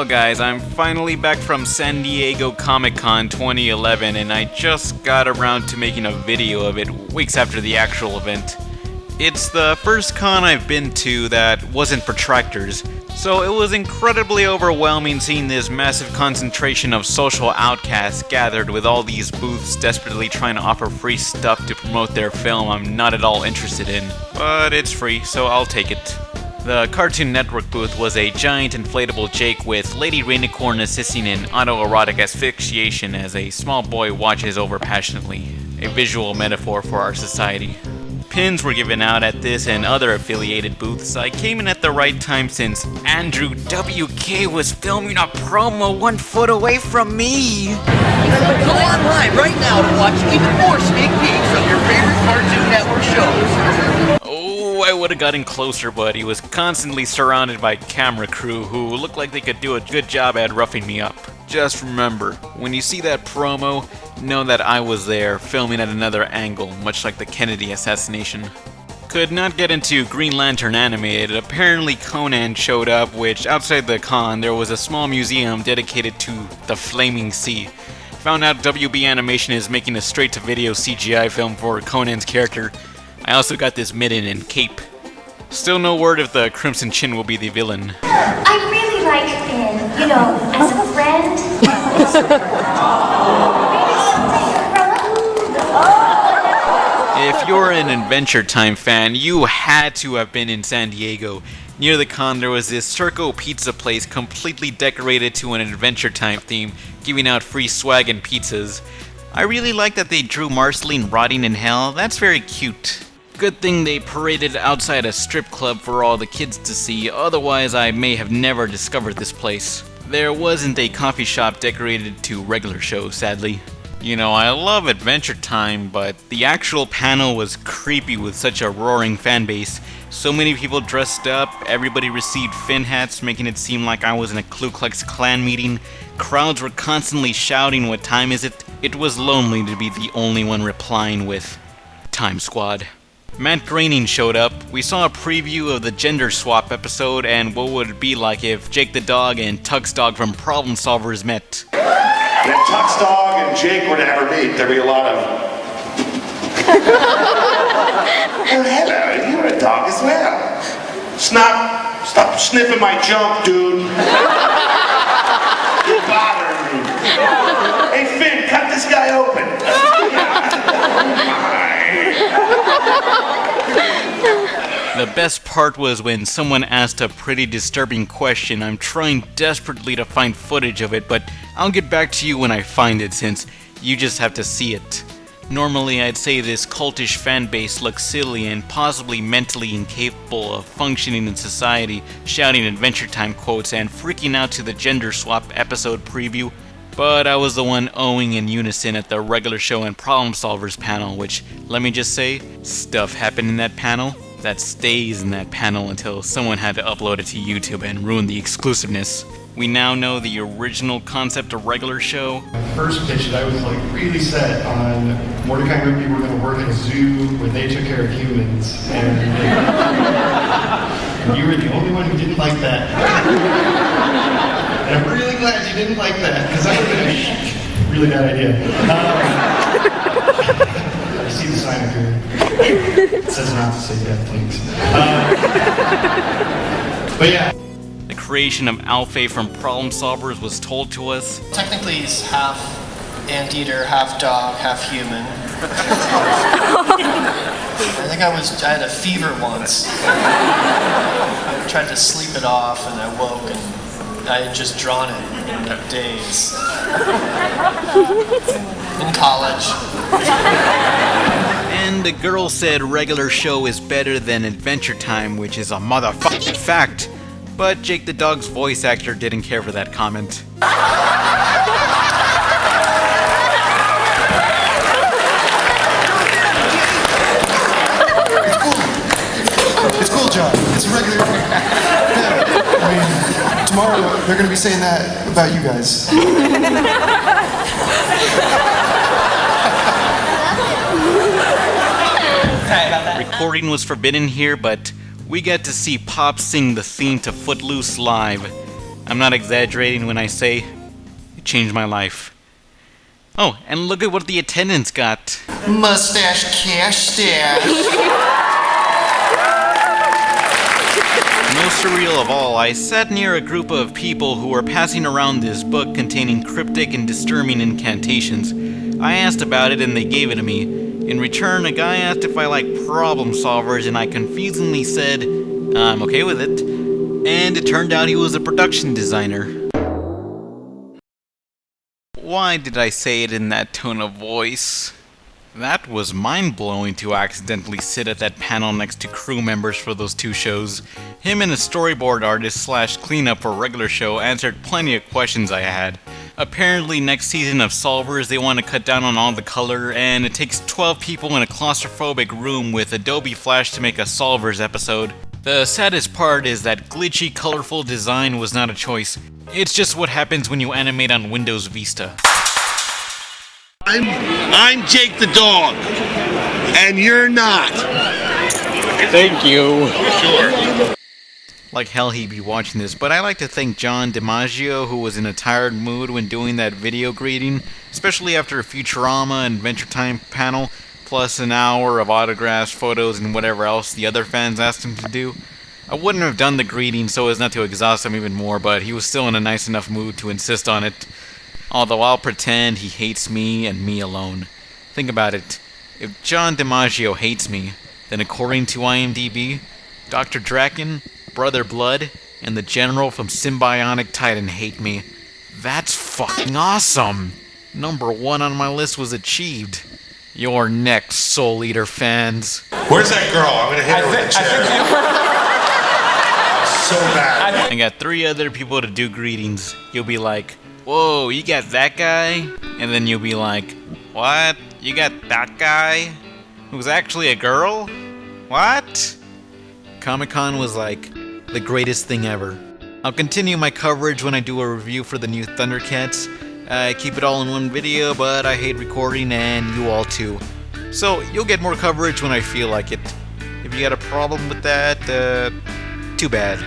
Well guys, I'm finally back from San Diego Comic-Con 2011 and I just got around to making a video of it weeks after the actual event. It's the first con I've been to that wasn't protractors, so it was incredibly overwhelming seeing this massive concentration of social outcasts gathered with all these booths desperately trying to offer free stuff to promote their film I'm not at all interested in. But it's free, so I'll take it. The Cartoon Network booth was a giant inflatable Jake with Lady Rainicorn assisting in autoerotic asphyxiation as a small boy watches over passionately, a visual metaphor for our society. Pins were given out at this and other affiliated booths. I came in at the right time since Andrew WK was filming a promo 1 foot away from me. Go online right now to watch even more sneak peeks of your favorite Cartoon Network shows. I would have gotten closer, but he was constantly surrounded by camera crew who looked like they could do a good job at roughing me up. Just remember, when you see that promo, know that I was there, filming at another angle, much like the Kennedy assassination. Could not get into Green Lantern Animated. Apparently Conan showed up, which outside the con, there was a small museum dedicated to the Flaming Sea. Found out WB Animation is making a straight-to-video CGI film for Conan's character. I also got this midden and cape. Still no word if the Crimson Chin will be the villain. I really like Finn, you know, as a friend. If you're an Adventure Time fan, you had to have been in San Diego. Near the con, there was this Circo pizza place completely decorated to an Adventure Time theme, giving out free swag and pizzas. I really like that they drew Marceline rotting in hell. That's very cute. Good thing they paraded outside a strip club for all the kids to see, otherwise I may have never discovered this place. There wasn't a coffee shop decorated to regular shows, sadly. You know, I love Adventure Time, but the actual panel was creepy with such a roaring fan base. So many people dressed up, everybody received Finn hats, making it seem like I was in a Ku Klux Klan meeting. Crowds were constantly shouting, "What time is it?" It was lonely to be the only one replying with, "Time Squad." Matt Groening showed up. We saw a preview of the gender swap episode and what would it be like if Jake the Dog and Tux Dog from Problem Solvers met. And if Tux Dog and Jake were to ever meet, there'd be a lot of... Oh, hello, you're a dog as well. Stop sniffing my junk, dude. You're bothering me. Hey, Finn, cut this guy open. The best part was when someone asked a pretty disturbing question. I'm trying desperately to find footage of it, but I'll get back to you when I find it since you just have to see it. Normally I'd say this cultish fan base looks silly and possibly mentally incapable of functioning in society, shouting Adventure Time quotes and freaking out to the gender swap episode preview. But I was the one owing in unison at the regular show and Problem Solvers panel, which, let me just say, stuff happened in that panel that stays in that panel until someone had to upload it to YouTube and ruin the exclusiveness. We now know the original concept of regular show. First pitch it, I was like really set on Mordecai and Rigby were going to work at a zoo where they took care of humans, and you were the only one who didn't like that. And I'm really glad you didn't like that, because that would have been a really bad idea. I see the sign up here. It says not to say death, please. But yeah. The creation of Alfei from Problem Solvers was told to us. Technically he's half anteater, half dog, half human. I think I had a fever once. I tried to sleep it off and I woke and I had just drawn it in days. In college. And the girl said regular show is better than Adventure Time, which is a motherfucking fact. But Jake the Dog's voice actor didn't care for that comment. It's cool, John. It's regular. Yeah. I mean, tomorrow they're going to be saying that about you guys. Recording was forbidden here, but we got to see Pop sing the theme to Footloose live. I'm not exaggerating when I say it changed my life. Oh, and look at what the attendants got. Mustache cash stash. Most surreal of all, I sat near a group of people who were passing around this book containing cryptic and disturbing incantations. I asked about it and they gave it to me. In return, a guy asked if I like problem solvers and I confusingly said, I'm okay with it. And it turned out he was a production designer. Why did I say it in that tone of voice? That was mind-blowing to accidentally sit at that panel next to crew members for those two shows. Him and a storyboard artist / cleanup for a regular show answered plenty of questions I had. Apparently next season of Solvers they want to cut down on all the color, and it takes 12 people in a claustrophobic room with Adobe Flash to make a Solvers episode. The saddest part is that glitchy, colorful design was not a choice. It's just what happens when you animate on Windows Vista. I'm Jake the dog, and you're not. Thank you. Sure. Like hell he'd be watching this, but I like to thank John DiMaggio, who was in a tired mood when doing that video greeting, especially after a Futurama and Adventure Time panel, plus an hour of autographs, photos, and whatever else the other fans asked him to do. I wouldn't have done the greeting so as not to exhaust him even more, but he was still in a nice enough mood to insist on it. Although I'll pretend he hates me and me alone. Think about it. If John DiMaggio hates me, then according to IMDb, Dr. Draken, Brother Blood, and the General from Symbionic Titan hate me. That's fucking awesome! Number 1 on my list was achieved. You're next, Soul Eater fans. Where's that girl? I'm gonna hit her with a chair. So bad. I got 3 other people to do greetings. You'll be like, whoa, you got that guy? And then you'll be like, what? You got that guy? Who's actually a girl? What? Comic-Con was like the greatest thing ever. I'll continue my coverage when I do a review for the new Thundercats. I keep it all in one video, but I hate recording and you all too. So you'll get more coverage when I feel like it. If you got a problem with that, too bad.